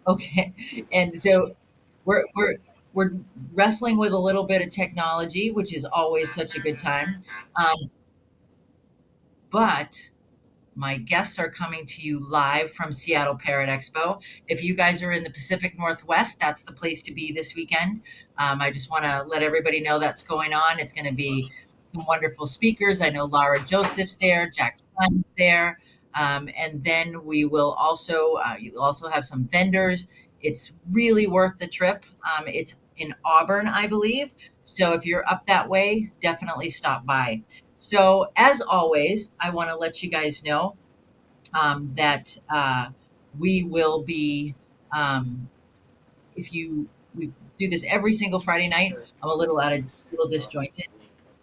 Okay. And so we're wrestling with a little bit of technology, which is always such a good time. Um, but my guests are coming to you live from Seattle Parrot Expo. If you guys are in the Pacific Northwest, that's the place to be this weekend. I just want to let everybody know that's going on. It's going to be some wonderful speakers. I know Laura Joseph's there, Jack Sun's there. And then we will also, you'll also have some vendors. It's really worth the trip. It's in Auburn, I believe. So if you're up that way, definitely stop by. So, as always, I want to let you guys know that we will be, um, if you, we do this every single Friday night. I'm a little disjointed.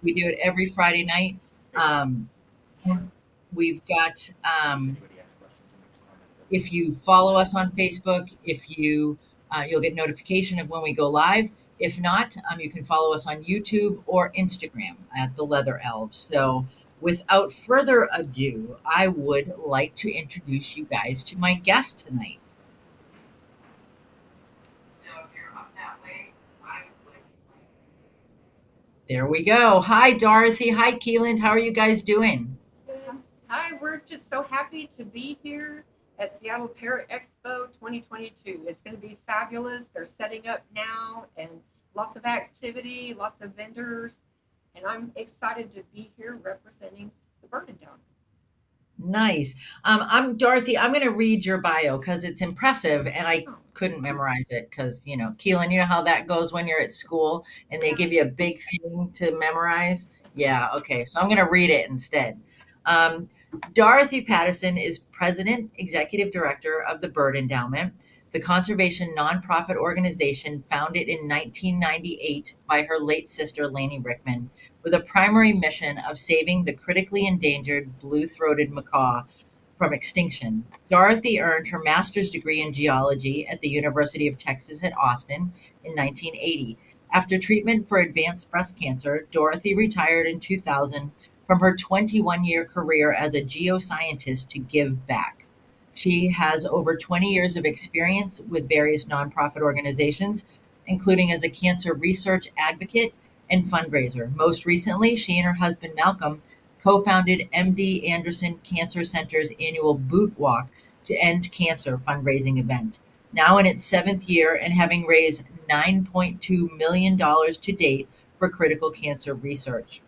We do it every Friday night. Um, we've got, if you follow us on Facebook, if you you'll get notification of when we go live. If not, you can follow us on YouTube or Instagram at the Leather Elves. So, without further ado, I would like to introduce you guys to my guest tonight. There we go. Hi, Dorothy. Hi, Keelan. How are you guys doing? Hi, we're just so happy to be here at Seattle Parrot Expo 2022. It's going to be fabulous. They're setting up now and lots of activity, lots of vendors, and I'm excited to be here representing the Burden Down. Nice. I'm Dorothy. I'm going to read your bio because it's impressive, and I Oh, couldn't memorize it because Keelan, you know how that goes when you're at school and they yeah. give you a big thing to memorize. Yeah. Okay. So I'm going to read it instead. Um, Dorothy Paterson is President, Executive Director of the Bird Endowment, the conservation nonprofit organization founded in 1998 by her late sister Laney Rickman with a primary mission of saving the critically endangered blue-throated macaw from extinction. Dorothy earned her master's degree in geology at the University of Texas at Austin in 1980. After treatment for advanced breast cancer, Dorothy retired in 2000 from her 21-year career as a geoscientist to give back. She has over 20 years of experience with various nonprofit organizations, including as a cancer research advocate and fundraiser. Most recently, she and her husband Malcolm co founded MD Anderson Cancer Center's annual Boot Walk to End Cancer fundraising event. Now in its seventh year and having raised $9.2 million to date for critical cancer research.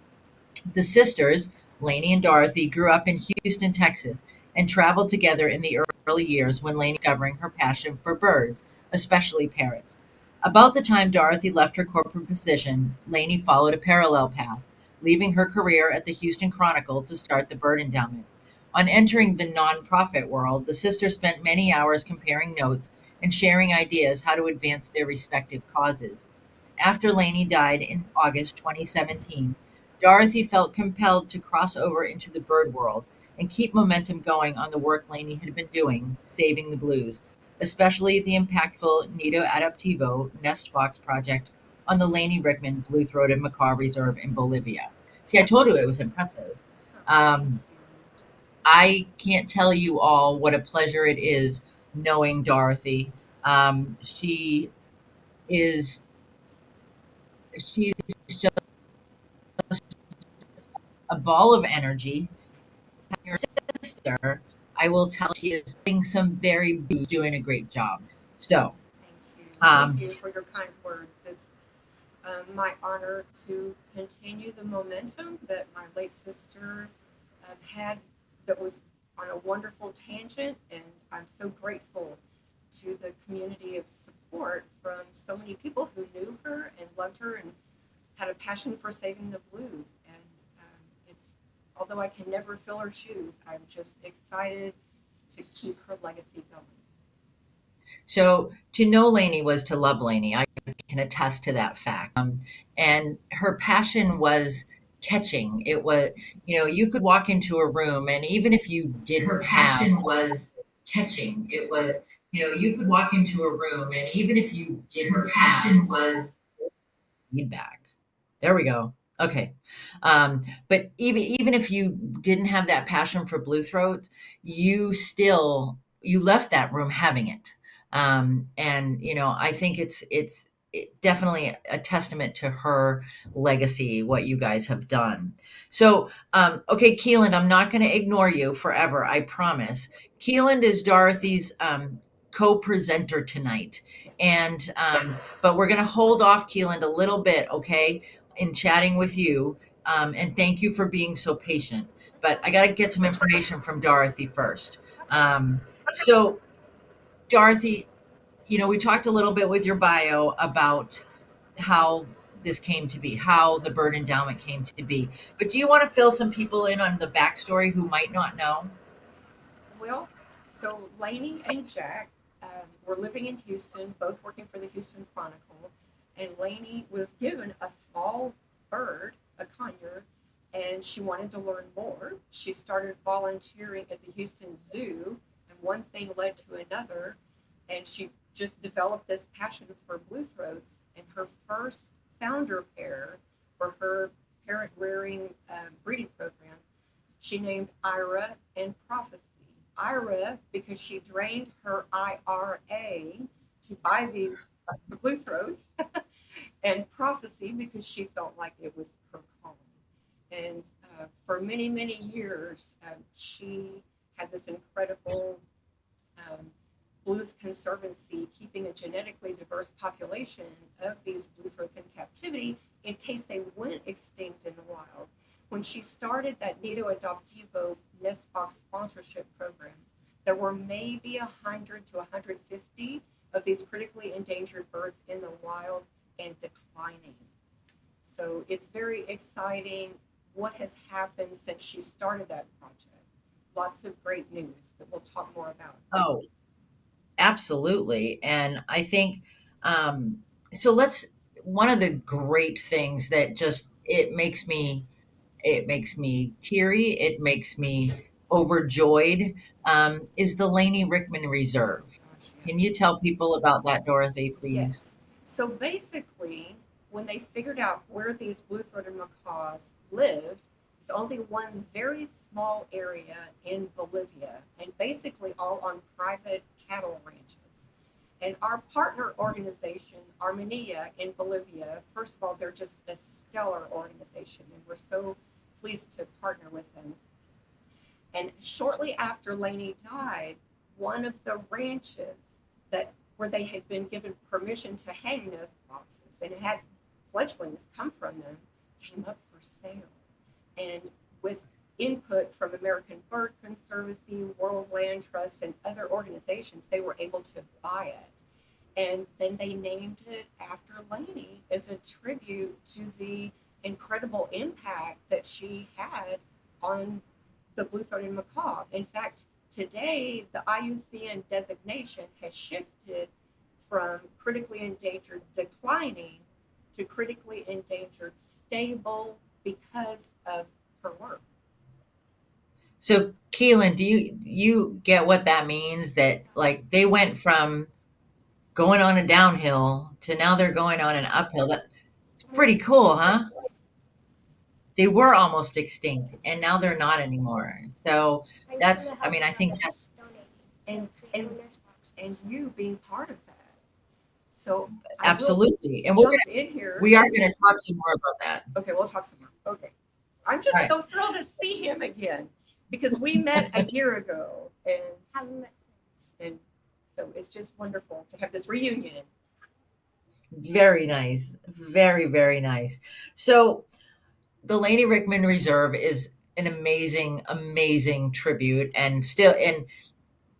The sisters, Lainey and Dorothy, grew up in Houston, Texas, and traveled together in the early years when Lainey was discovering her passion for birds, especially parrots. About the time Dorothy left her corporate position, Lainey followed a parallel path, leaving her career at the Houston Chronicle to start the Bird Endowment. On entering the nonprofit world, the sisters spent many hours comparing notes and sharing ideas how to advance their respective causes. After Lainey died in August 2017, Dorothy felt compelled to cross over into the bird world and keep momentum going on the work Lainey had been doing, saving the blues, especially the impactful Nido Adaptivo Nest Box project on the Lainey Rickman Blue Throated Macaw Reserve in Bolivia. See, I told you it was impressive. Thank Um, you. I can't tell you all what a pleasure it is knowing Dorothy. She is she's just a ball of energy. Your sister, I will tell she is doing some very doing a great job. So, Thank you. Thank um, you for your kind words. It's my honor to continue the momentum that my late sister had that was on a wonderful tangent, and I'm so grateful to the community of support from so many people who knew her and loved her and had a passion for saving the blues. And it's although I can never fill her shoes, I'm just excited to keep her legacy going. so to know Lainey was to love Lainey. I can attest to that fact. And her passion was catching. It was, you could walk into a room, and even if you didn't Her have passion was catching. It was, you could walk into a room and even if you didn't her passion was feedback. There we go. Okay. But even if you didn't have that passion for blue throat, you left that room having it. And I think it's definitely a testament to her legacy, what you guys have done. So, okay, Keelan, I'm not going to ignore you forever. I promise. Keelan is Dorothy's co-presenter tonight, and but we're going to hold off Keelan a little bit, okay, in chatting with you. And thank you for being so patient. But I got to get some information from Dorothy first. So, Dorothy, we talked a little bit with your bio about how this came to be, how the Bird Endowment came to be. But do you want to fill some people in on the backstory who might not know? Well, so Lainey and Jack were living in Houston, both working for the Houston Chronicle, and Lainey was given a small bird, a conure, and she wanted to learn more. She started volunteering at the Houston Zoo, and one thing led to another, and she just developed this passion for blue throats. And her first founder pair for her parrot rearing breeding program, she named Ira and Prophecy. Ira, because she drained her IRA to buy these blue throats, and Prophecy because she felt like it was her calling. And for many, many years, she had this incredible um, blues conservancy, keeping a genetically diverse population of these blue throats in captivity in case they went extinct in the wild. When she started that Nido Adoptivo Nest Box sponsorship program, there were maybe 100 to 150 of these critically endangered birds in the wild and declining. So it's very exciting what has happened since she started that project. Lots of great news that we'll talk more about. Oh, absolutely. And I think um, so. One of the great things that just it makes me teary. It makes me overjoyed. Is the Laney Rickman Reserve. Gosh, Can yes. you tell people about that, Dorothy, please? Yes. So basically, when they figured out where these blue-throated macaws lived, it's only one very small area in Bolivia, and basically all on private cattle ranches. And our partner organization, Armenia in Bolivia, first of all, they're just a stellar organization, and we're so pleased to partner with them. And shortly after Laney died, one of the ranches that where they had been given permission to hang nest boxes and had fledglings come from them came up for sale. And with input from American Bird Conservancy, World Land Trust, and other organizations, they were able to buy it. And then they named it after Laney as a tribute to the incredible impact that she had on the blue-throated macaw. In fact, today the IUCN designation has shifted from critically endangered declining to critically endangered stable because of her work. So, Keelan, do you get what that means? That like they went from going on a downhill to now they're going on an uphill. That's pretty cool, huh? They were almost extinct, and now they're not anymore. So I mean, I think that's And and you being part of that. So I will absolutely. And jump in here. we are gonna talk some more about that. Okay, we'll talk some more. Okay. I'm All just right. so thrilled to see him again because we met a year ago and so it's just wonderful to have this reunion. Very nice. Very, very nice. So the Laney Rickman Reserve is an amazing, amazing tribute and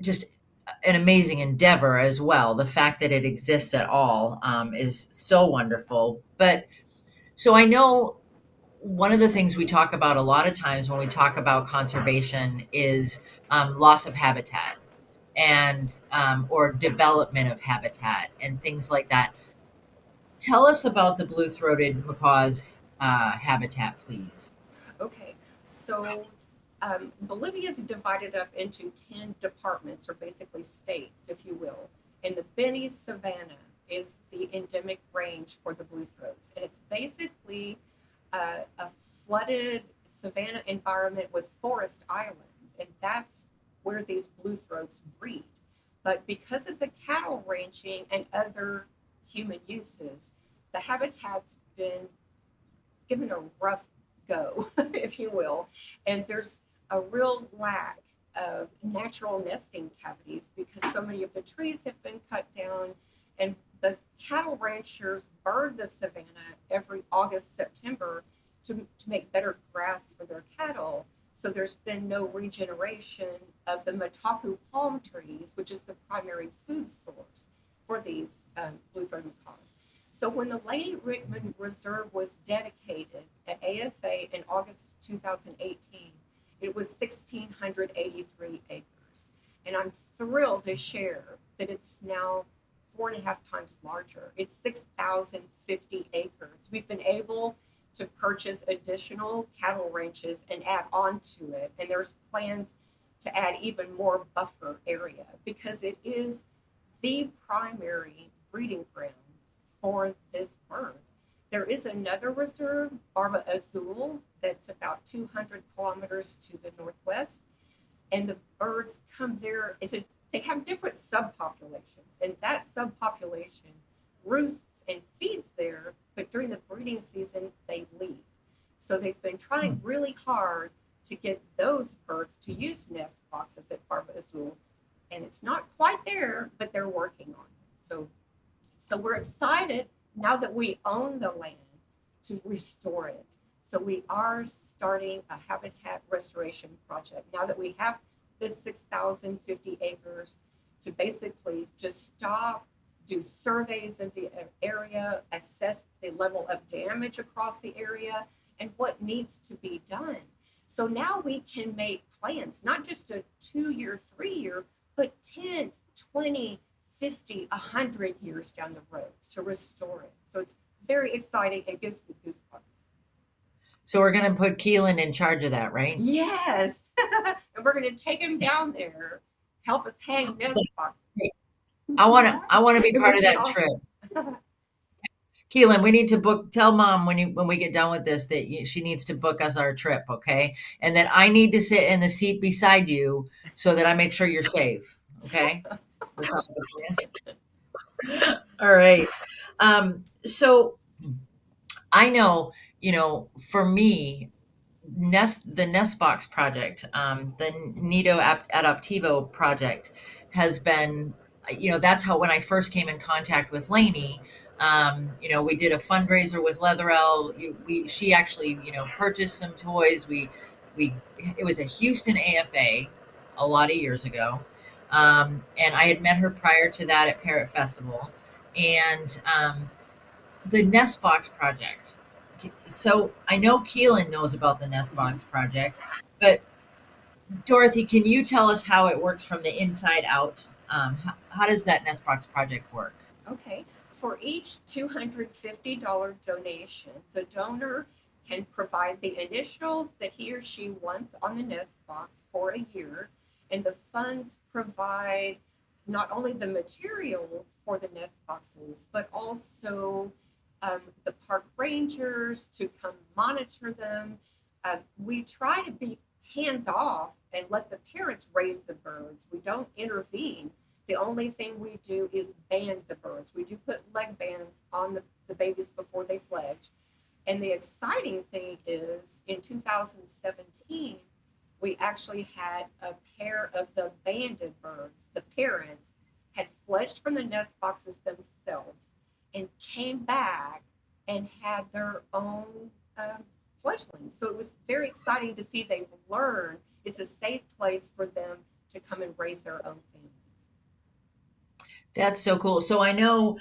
just an amazing endeavor as well. The fact that it exists at all is so wonderful. But so I know one of the things we talk about a lot of times when we talk about conservation is loss of habitat and or development of habitat and things like that. Tell us about the blue-throated macaw's habitat, please. Okay, so Bolivia is divided up into 10 departments, or basically states, if you will. And the Beni Savannah is the endemic range for the blue throats. And it's basically a flooded savanna environment with forest islands. And that's where these blue throats breed. But because of the cattle ranching and other human uses, the habitat's been given a rough go, if you will. And there's a real lack of natural nesting cavities because so many of the trees have been cut down, and the cattle ranchers burn the savanna every August, September to make better grass for their cattle. So there's been no regeneration of the mataku palm trees, which is the primary food source for these blue-throated macaws. So when the Lady Rickman Reserve was dedicated at AFA in August 2018, it was 1,683 acres. And I'm thrilled to share that it's now 4.5 times larger. It's 6,050 acres. We've been able to purchase additional cattle ranches and add on to it. And there's plans to add even more buffer area because it is the primary breeding grounds for this bird. There is another reserve, Barba Azul, that's about 200 kilometers to the northwest, and the birds come there. They have different subpopulations, and that subpopulation roosts and feeds there, but during the breeding season, they leave. So they've been trying really hard to get those birds to use nest boxes at Barba Azul, and it's not quite there, but they're working on it. So we're excited now that we own the land to restore it. So we are starting a habitat restoration project now that we have this 6,050 acres to basically just stop, do surveys of the area, assess the level of damage across the area, and what needs to be done. So now we can make plans, not just a 2-year, 3-year, but 10, 20, 50, 100 years down the road to restore it. So it's very exciting. It gives me goosebumps. So we're going to put Keelan in charge of that, right? Yes. And we're going to take him down there, help us hang nest boxes. I want to be part of that trip. Keelan, we need to tell mom when we get done with this that she needs to book us our trip, okay? And that I need to sit in the seat beside you so that I make sure you're safe, okay? All right. So I know, for me, the Nest Box project, the Nido Adoptivo project has been, that's how when I first came in contact with Lainey, we did a fundraiser with Leatherell. She actually, purchased some toys. It was a Houston AFA a lot of years ago. And I had met her prior to that at Parrot Festival. And the Nest Box project. So I know Keelan knows about the Nest Box project, but Dorothy, can you tell us how it works from the inside out? How does that Nest Box project work? Okay. For each $250 donation, the donor can provide the initials that he or she wants on the nest box for a year, and the funds provide not only the materials for the nest boxes, but also the park rangers to come monitor them. We try to be hands off and let the parents raise the birds. We don't intervene. The only thing we do is band the birds. We do put leg bands on the babies before they fledge. And the exciting thing is in 2017, we actually had a pair of the banded birds. The parents had fledged from the nest boxes themselves and came back and had their own fledglings. So it was very exciting to see they've learned it's a safe place for them to come and raise their own families. That's so cool. So I know,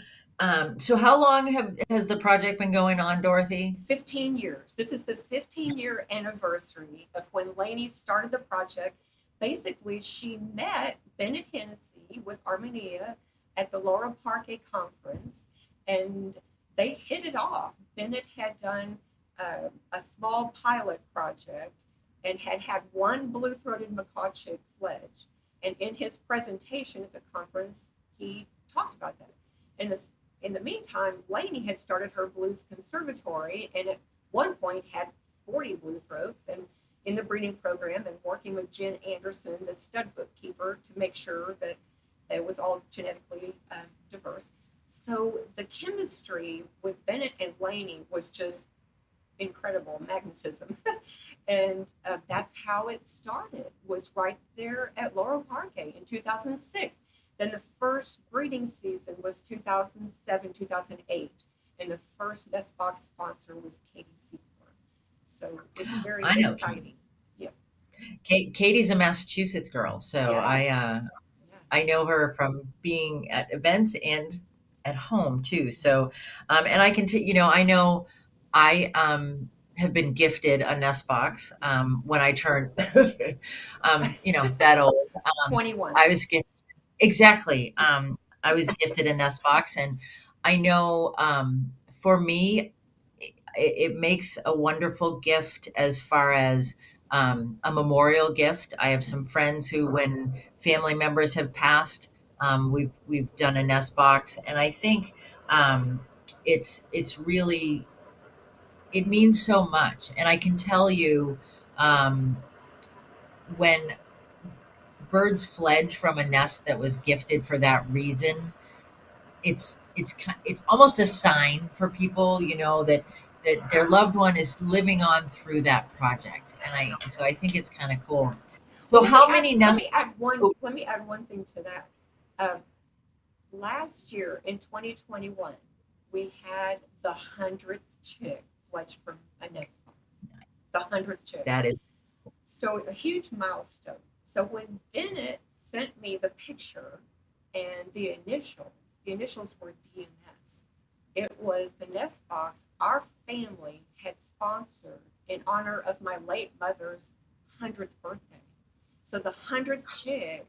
so how long has the project been going on, Dorothy? 15 years. This is the 15-year anniversary of when Lainey started the project. Basically, she met Bennett Hennessy with Armenia at the Laura Parque conference, and they hit it off. Bennett had done a small pilot project and had one blue-throated macaw chick fledge. And in his presentation at the conference, he talked about that. In the meantime, Lainey had started her blues conservatory and at one point had 40 blue throats and in the breeding program and working with Jen Anderson, the stud bookkeeper, to make sure that It was all genetically diverse. So the chemistry with Bennett and Laney was just incredible, magnetism. And that's how it started, was right there at Laurel Parquet in 2006. Then the first breeding season was 2007, 2008. And the first nest box sponsor was Katie Seaford. So it's very I know exciting. Yeah. Katie's a Massachusetts girl, so Yeah. Yeah. I know her from being at events and at home too. So, and I can, I know I have been gifted a nest box when I turned, that old. 21. I was gifted exactly. I was gifted a nest box, and I know for me, it makes a wonderful gift as far as a memorial gift. I have some friends who, when family members have passed, we've done a nest box, and I think it's really, it means so much. And I can tell you, um, when birds fledge from a nest that was gifted for that reason, it's almost a sign for people, that their loved one is living on through that project, and I think it's kind of cool. Well, So how many let nest? me add one. Oh, Let me add one thing to that. Um, Last year in 2021, we had the 100th chick fledge from a nest box. The 100th chick. that is So a huge milestone. So when Bennett sent me the picture and the initials were DNS. It was the nest box our family had sponsored in honor of my late mother's 100th birthday. So the 100th chick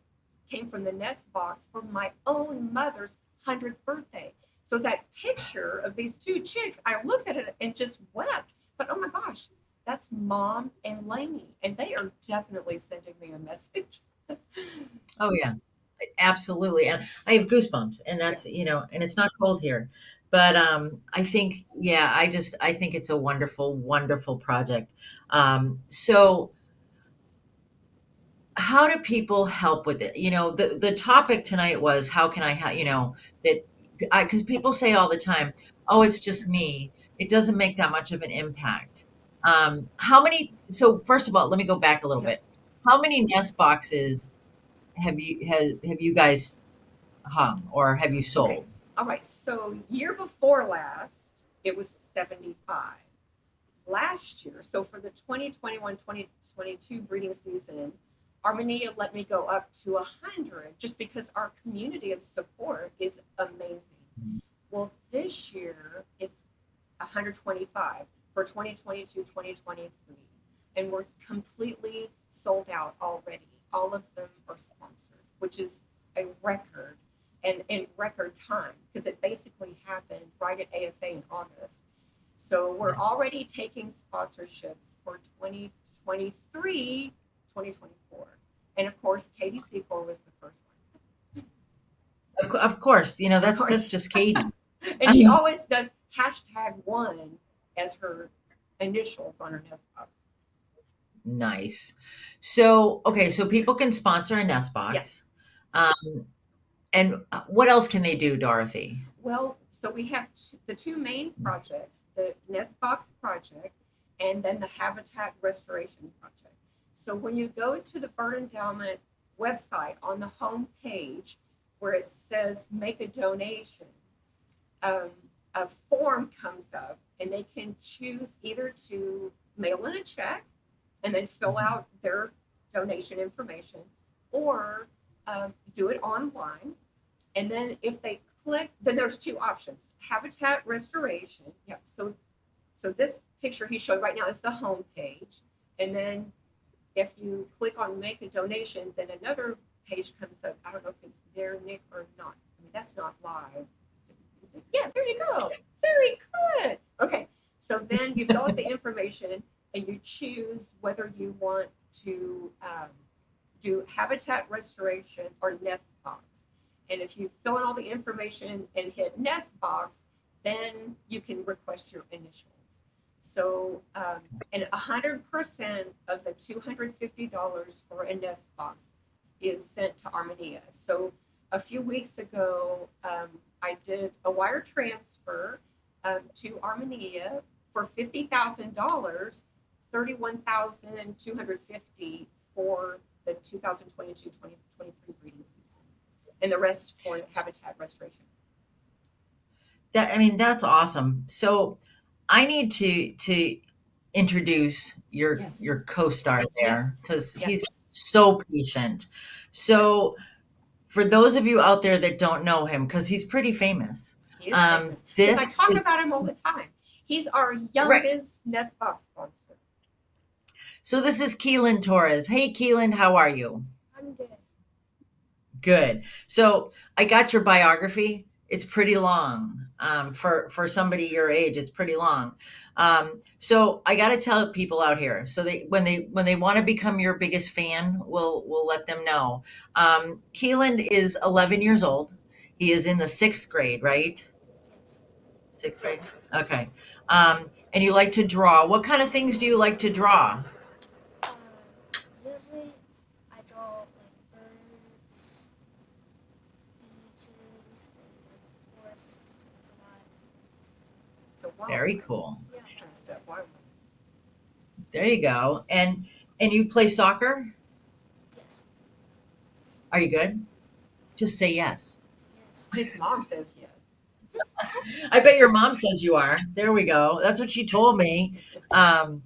came from the nest box for my own mother's 100th birthday. So that picture of these two chicks, I looked at it and just wept. But oh my gosh, that's Mom and Lainey, and they are definitely sending me a message. oh yeah, absolutely, and I have goosebumps, and Yeah. that's, and it's not cold here, but I think, yeah, I think it's a wonderful, wonderful project. So how do people help with it? The topic tonight was, how can I help, that I, because people say all the time, oh, it's just me. It doesn't make that much of an impact. How many, so first of all, let me go back a little Yeah. bit. How many nest boxes have you guys hung, or have you Okay. sold? All right. So year before last, it was 75. Last year, so for the 2021-2022 breeding season, Armenia let me go up to 100 just because our community of support is amazing. Well, this year it's 125 for 2022-2023, and we're completely sold out already. All of them are sponsored, which is a record, and in record time, because it basically happened right at AFA in August. So we're already taking sponsorships for 2023, 2024. And of course, Katie Seaford was the first Of course, one. Of that's course. just Katie. And she always does #1 as her initials on her nest box. Nice. So, okay, so people can sponsor a nest Yes. box. Um, and what else can they do, Dorothy? Well, so we have the two main projects, the Nest Box project and then the Habitat Restoration project. So when you go to the Bird Endowment website on the home page where it says make a donation, um, a form comes up and they can choose either to mail in a check and then fill out their donation information, or do it online. And then if they click, then there's two options: habitat restoration. Yep. So this picture he showed right now is the home page, and then if you click on make a donation, then another page comes up. I don't know if it's there, Nick, or not. I mean, that's not live. Yeah, there you go. Very good. Okay, so then you fill out the information and you choose whether you want to do habitat restoration or nest box. And if you fill in all the information and hit nest box, then you can request your initials. So, and 100% of the $250 for a nest box is sent to Armenia. So a few weeks ago, I did a wire transfer to Armenia for $50,000, 31,250 for the 2022-2023 breeding season, and the rest for habitat restoration. That's awesome. So I need to introduce your Yes. your co-star there because Yes. he's so patient. So for those of you out there that don't know him, because he's pretty famous, He is famous. Because I this talk is about him all the time. He's our right. youngest nest box sponsor. So this is Keelan Torres. Hey, Keelan, how are you? I'm good. Good. So I got your biography. It's pretty long. For somebody your age, it's pretty long. So I got to tell people out here. So when they want to become your biggest fan, we'll let them know. Keelan is 11 years old. He is in the sixth grade, right? Sixth grade. Okay. And you like to draw. What kind of things do you like to draw? Um, Usually I draw like birds, beaches, and forests a lot. So Very cool. Yeah. wildlife. There you go. And you play soccer? Yes. Are you good? Just say yes. Yes. His mom says yes. I bet your mom says you are. There we go. That's what she told me. And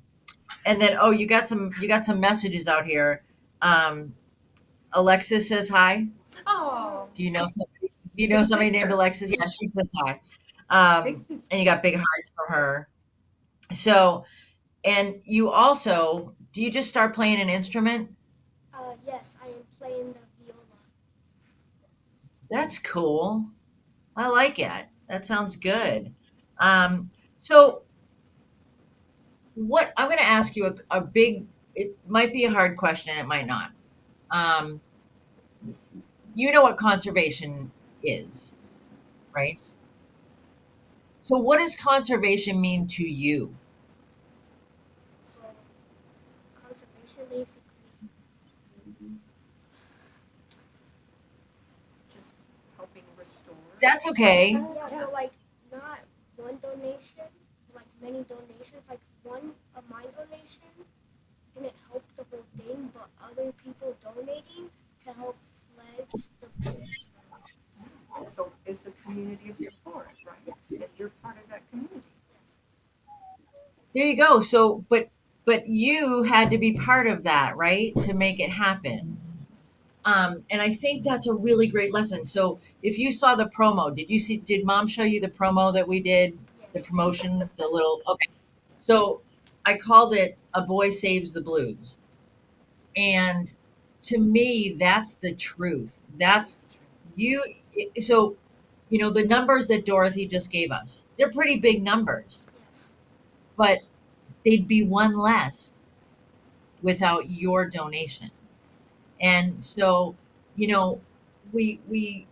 then you got some messages out here. Um, Alexis says hi. Oh, Do you know somebody? Do you know somebody named Alexis? Yeah, she says hi. And you got big hearts for her. So, and you also, do you just start playing an instrument? Yes, I am playing the viola. That's cool. I like it. That sounds good. So what I'm going to ask you a big, it might be a hard question. It might not. Um, you know what conservation is, right? So what does conservation mean to you? So conservation basically. just helping restore. That's okay. Yeah. So like not one donation, like many donations. Like one of my donation didn't help the whole thing, but other people donating to help pledge the book. So it's the community of support, right? Yes. And you're part of that community. There you go. So, but you had to be part of that, right, to make it happen. And I think that's a really great lesson. So, if you saw the promo, did mom show you the promo that we did? The Yes. promotion, the little, okay. So, I called it A Boy Saves the Blues. And to me, that's the truth. That's you. So, the numbers that Dorothy just gave us, they're pretty big numbers, Yes. but they'd be one less without your donation. And so, you know, we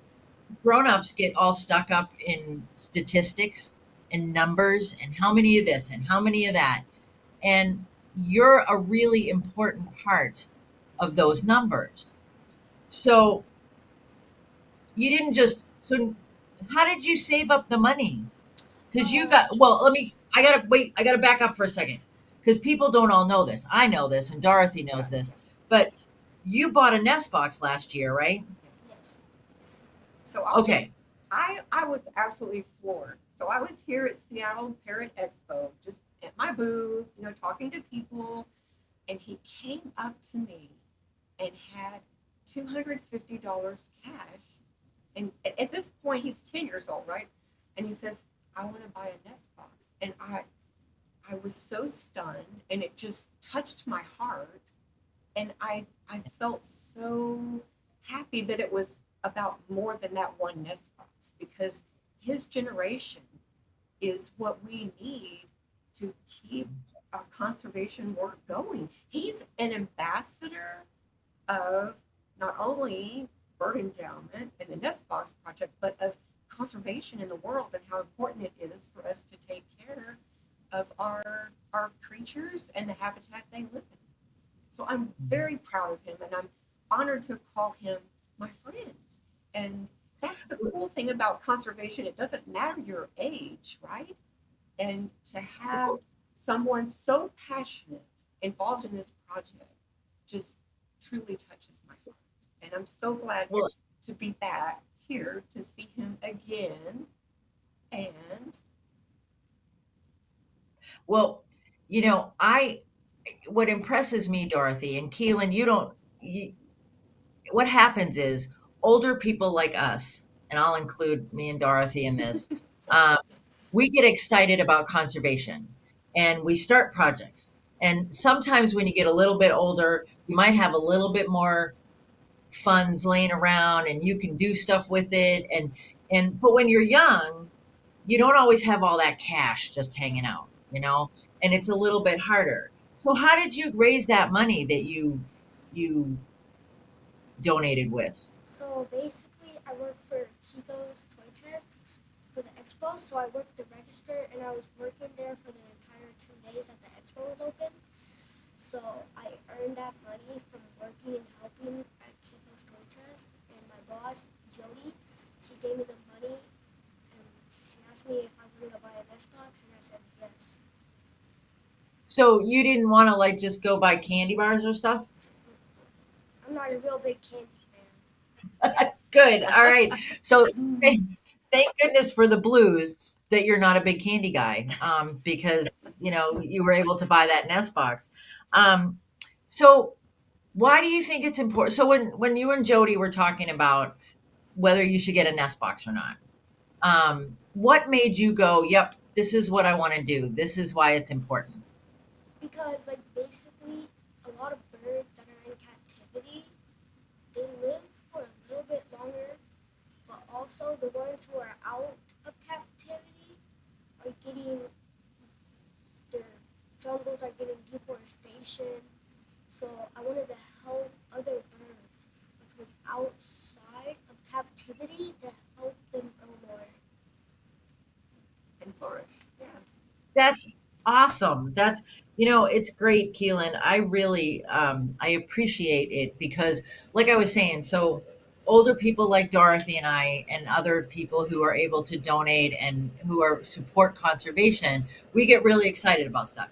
grown-ups get all stuck up in statistics and numbers and how many of this and how many of that. And you're a really important part of those numbers. So you didn't just so how did you save up the money? Because you got well, I gotta back up for a second. Because people don't all know this. I know this and Dorothy knows this. But you bought a nest box last year, right? Yes. So Okay. I was absolutely floored. So I was here at Seattle Parrot Expo, just at my booth, talking to people, and he came up to me and had $250 cash. And at this point, he's 10 years old, right? And he says, "I want to buy a nest box." And I was so stunned, and it just touched my heart. And I felt so happy that it was about more than that one nest box, because his generation is what we need to keep our conservation work going. He's an ambassador of not only bird endowment and the nest box project, but of conservation in the world, and how important it is for us to take care of our creatures and the habitat they live in. So I'm very proud of him, and I'm honored to call him my friend. And that's the cool thing about conservation. It doesn't matter your age, right? And to have someone so passionate involved in this project just truly touches my heart. And I'm so glad Well, to be back here to see him again. And well, I what impresses me, Dorothy and Keelan, what happens is older people like us, and I'll include me and Dorothy in this, um, we get excited about conservation and we start projects. And sometimes when you get a little bit older, you might have a little bit more funds laying around and you can do stuff with it. But when you're young, you don't always have all that cash just hanging out, and it's a little bit harder. So how did you raise that money that you donated with? So basically, I work for Kiko's Toy Chest for the Expo. So I worked the register, and I was working there for the entire 2 days that the Expo was open. So I earned that money from working and helping at Kiko's Toy Chest. And my boss, Jody, she gave me the money, and she asked me if I wanted to buy an Xbox, and I said yes. So you didn't want to like just go buy candy bars or stuff? I'm not a real big candy fan. Good. All right. So mm, thank, thank goodness for the blues that you're not a big candy guy, because you were able to buy that nest box. Um, so why do you think it's important? So when you and Jody were talking about whether you should get a nest box or not, what made you go, "Yep, this is what I want to do. This is why it's important." Because, like, basically, a lot of birds that are in captivity, they live for a little bit longer, but also the ones who are out of captivity are getting, their jungles are getting deforestation. So I wanted to help other birds, which was outside of captivity, to help them grow more. and flourish. Yeah. That's awesome. It's great, Keelan. I really, I appreciate it because, like I was saying, so older people like Dorothy and I, and other people who are able to donate and who are support conservation, we get really excited about stuff.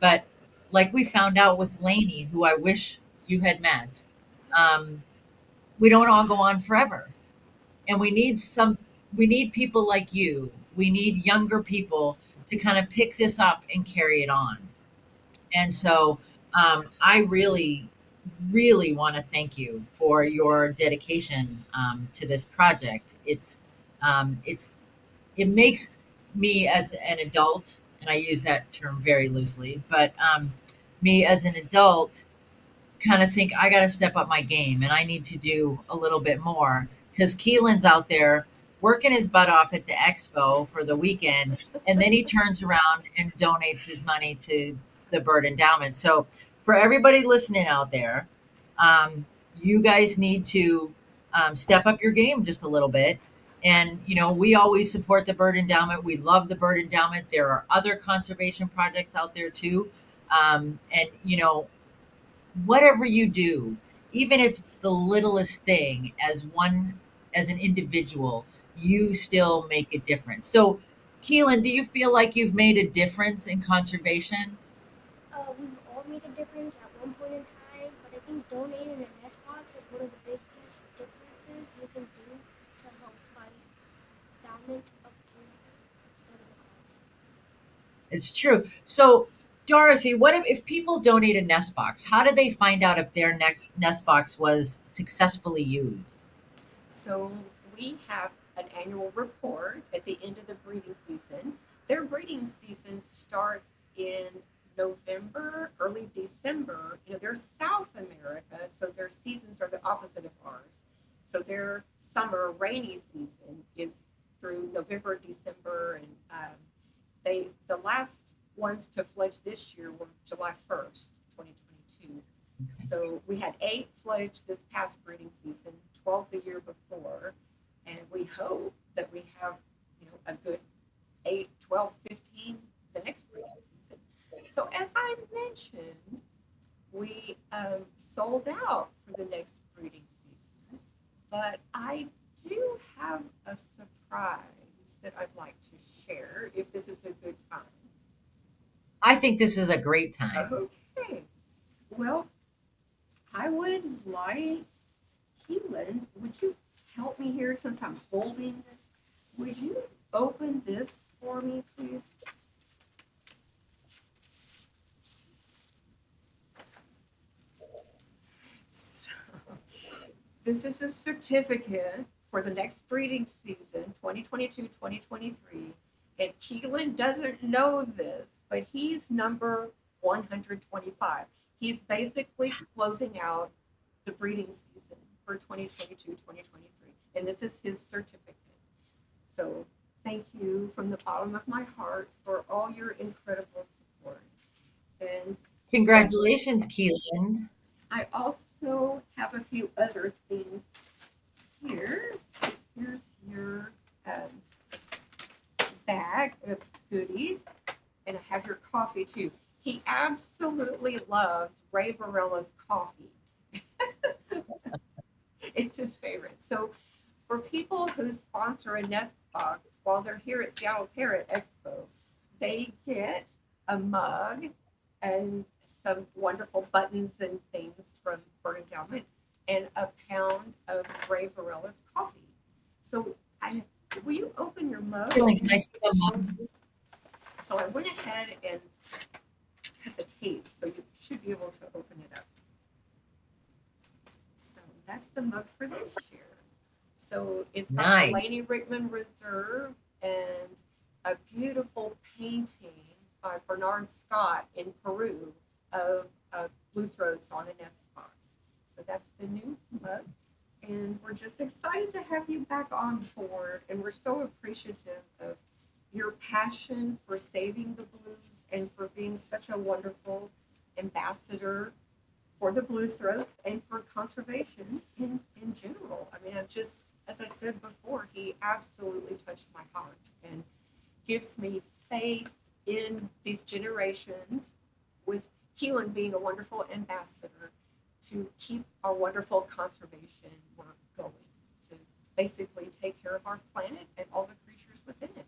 But like we found out with Lainey, who I wish you had met, um, we don't all go on forever, and we need people like you. We need younger people to kind of pick this up and carry it on. And so I really, really want to thank you for your dedication to this project. It's it makes me as an adult, and I use that term very loosely, but me as an adult kind of think I got to step up my game and I need to do a little bit more because Keelan's out there working his butt off at the expo for the weekend, and then he turns around and donates his money to the bird endowment. So, for everybody listening out there, you guys need to step up your game just a little bit. And we always support the bird endowment. We love the bird endowment. There are other conservation projects out there too, and whatever you do, even if it's the littlest thing, as an individual, you still make a difference. So, Keelan, do you feel like you've made a difference in conservation? We've all made a difference at one point in time, but I think donating a nest box is one of the biggest differences you can do to help fight endowment of animals. It's true. So, Dorothy, what if people donate a nest box? How do they find out if their next nest box was successfully used? So we have an annual report at the end of the breeding season. Their breeding season starts in November, early December. They're South America, so their seasons are the opposite of ours. So their summer rainy season is through November, December, and the last ones to fledge this year were July 1st, 2022. So we had 8 fledge this past breeding season, 12 the year before, and we hope that we have, a good 8, 12, 15 the next breeding season. So as I mentioned, we sold out for the next breeding season, but I have a surprise that I'd like to share if this is a good time. I think this is a great time. Okay. Well, I would like Keelan, would you help me here since I'm holding this? Would you open this for me, please? So, this is a certificate for the next breeding season, 2022-2023. And Keelan doesn't know this, but he's number 125. He's basically closing out the breeding season for 2022-2023. And this is his certificate. So thank you from the bottom of my heart for all your incredible support. And Congratulations, Keelan. I also have a few other things here. Here's your bag of goodies, and I have your coffee too. He absolutely loves Ray Varella's coffee. It's his favorite. So for people who sponsor a nest box while they're here at Seattle Parrot Expo, they get a mug and some wonderful buttons and things from Bird Endowment and a pound of Ray Varella's coffee. So will you open your mug? Keelan, can I see the mug? So I went ahead and cut the tape, so you should be able to open it up. So that's the mug for this year. So it's got Nice. the Laney Rickman Reserve and a beautiful painting by Bernard Scott in Peru of blue throats on a nest box. So that's the new mug. And we're just excited to have you back on board. And we're so appreciative of your passion for saving the blues and for being such a wonderful ambassador for the blue throats and for conservation in general. I mean, as I said before, he absolutely touched my heart and gives me faith in these generations, with Keelan being a wonderful ambassador, to keep our wonderful conservation work going, to basically take care of our planet and all the creatures within it.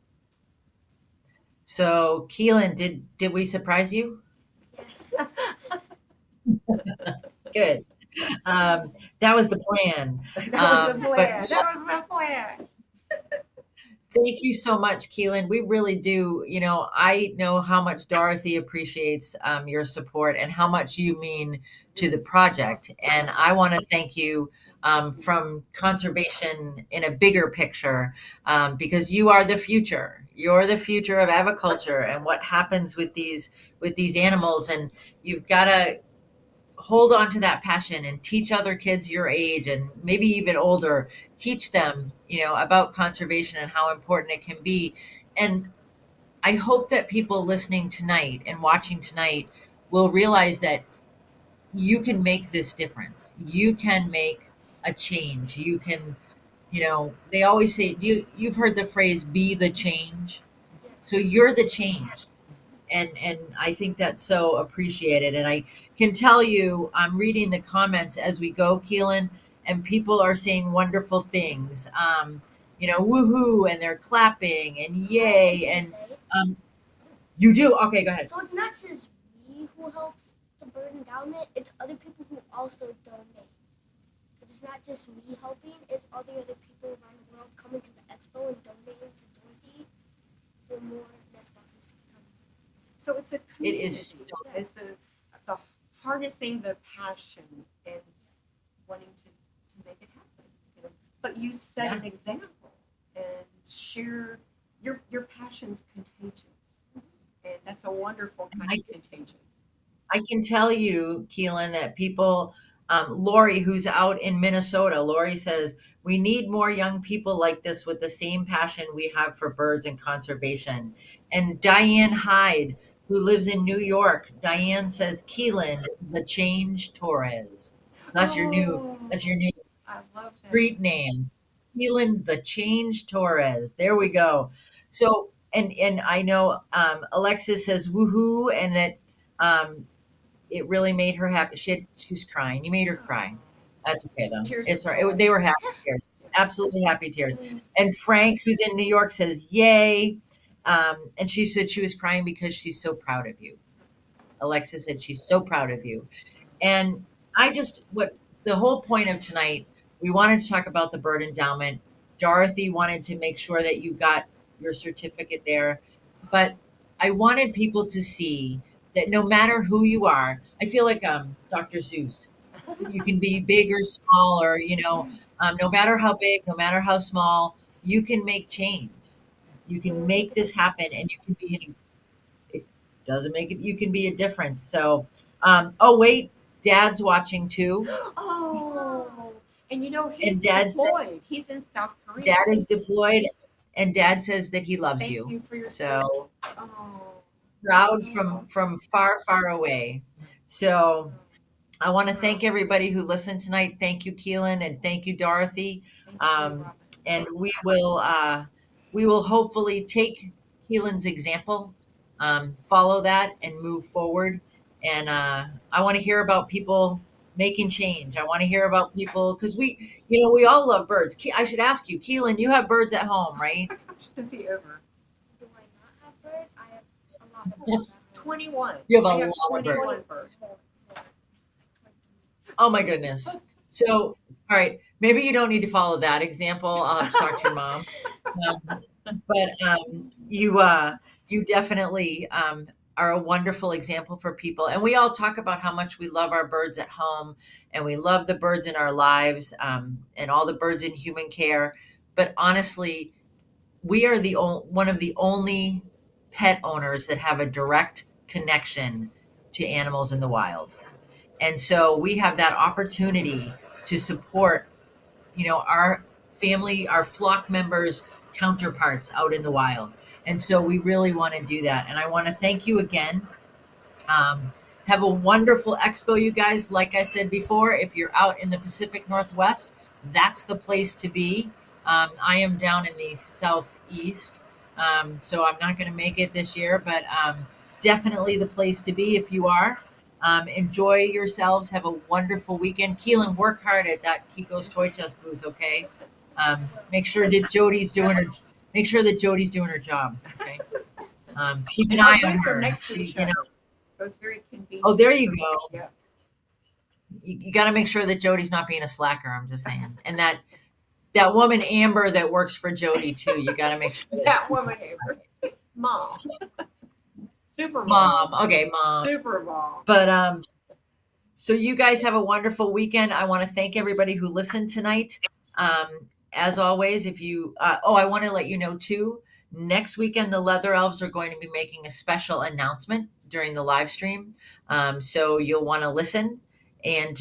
So, Keelan, did we surprise you? Yes. Good. That was the plan. That was the But plan. That was the plan. thank you so much, Keelan. We really do. I know how much Dorothy appreciates your support and how much you mean to the project. And I want to thank you from conservation in a bigger picture, because you are the future. You're the future of aviculture and what happens with these animals. And you've got to hold on to that passion and teach other kids your age and maybe even older, teach them about conservation and how important it can be. And I hope that people listening tonight and watching tonight will realize that you can make this difference. You can make a change. You can, they always say, you've heard the phrase, be the change. So you're the change. And I think that's so appreciated. And I can tell you, I'm reading the comments as we go, Keelan, and people are saying wonderful things. Woohoo, and they're clapping and yay, and you do. Okay, go ahead. So it's not just me who helps the bird endowment, it's other people who also donate. But it's not just me helping, it's all the other people around the world coming to the expo and donating to Dorothy for more nest boxes to come. So it's a community. It is It's the harnessing the passion and wanting to make it happen. But you set an example and share your passion's contagious. And that's a wonderful kind of contagion. I can tell you, Keelan, that people, Lori, who's out in Minnesota, Lori says, we need more young people like this with the same passion we have for birds and conservation. And Diane Hyde, who lives in New York, Diane says, Keelan, the Change Torres. That's your new I love street name. Keelan, the Change Torres. There we go. So, and I know Alexis says woohoo, and that it really made her happy. She was crying. You made her cry. That's okay though. Tears It's of all right. joy. They were happy tears. absolutely happy tears. And Frank, who's in New York, says, "Yay!" And she said she was crying because she's so proud of you. Alexa said she's so proud of you. And what the whole point of tonight, we wanted to talk about the bird endowment. Dorothy wanted to make sure that you got your certificate there. But I wanted people to see that no matter who you are, I feel like Dr. Seuss. You can be big or small, or, no matter how big, no matter how small, you can make change. You can make this happen, and you can be it doesn't make it you can be a difference. So oh wait, dad's watching too. Oh, and he's And dad said deployed. He's in South Korea. dad is deployed, and dad says that he loves Thank you. you for your service. So Oh, proud from far, far away. So I want to thank everybody who listened tonight. Thank you, Keelan, and thank you, Dorothy. thank you, Um, Robin. and we will hopefully take Keelan's example, follow that, and move forward. And I want to hear about people making change. I want to hear about people because we all love birds. I should ask you, Keelan, you have birds at home, right? Does he ever? Do I not have birds? I have a lot of birds. 21. You have a I have lot of birds. 21 birds. Oh my goodness. So, all right, maybe you don't need to follow that example. I'll have to talk to your mom. But you definitely are a wonderful example for people. And we all talk about how much we love our birds at home, and we love the birds in our lives, and all the birds in human care. But honestly, we are one of the only pet owners that have a direct connection to animals in the wild. And so we have that opportunity to support, our family, our flock members, counterparts out in the wild. And so we really want to do that. And I want to thank you again. Have a wonderful expo, you guys. Like I said before, if you're out in the Pacific Northwest, that's the place to be. I am down in the Southeast, so I'm not going to make it this year, but definitely the place to be if you are. Enjoy yourselves. Have a wonderful weekend. Keelan, work hard at that Kiko's Toy Chest booth, okay? Make sure that Jody's doing her. Make sure that Jody's doing her job. Okay. Keep an And our eye on booths are her. next to She, each other, so it's very convenient. Oh, there you go. Yeah. You got to make sure that Jody's not being a slacker. I'm just saying, and that woman Amber that works for Jody too. You got to make sure That woman, Amber. Mom. Super mom. mom. Okay, mom. Super mom. But so you guys have a wonderful weekend. I want to thank everybody who listened tonight. As always, if you I want to let you know too. Next weekend, the Leather Elves are going to be making a special announcement during the live stream. So you'll want to listen and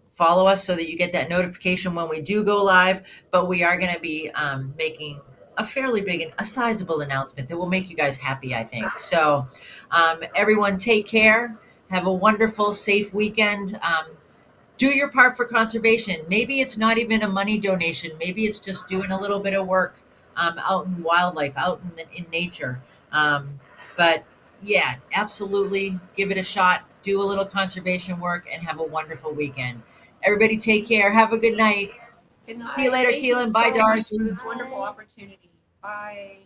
follow us so that you get that notification when we do go live. But we are going to be making a fairly big and a sizable announcement that will make you guys happy, I think. So everyone take care. Have a wonderful, safe weekend. Do your part for conservation. Maybe it's not even a money donation. Maybe it's just doing a little bit of work out in wildlife, out in nature. But yeah, absolutely give it a shot. Do a little conservation work and have a wonderful weekend. Everybody take care. Have a good night. Good night. See you later, Thank Keelan. You Bye, so Dorothy. much for this wonderful opportunity. Bye.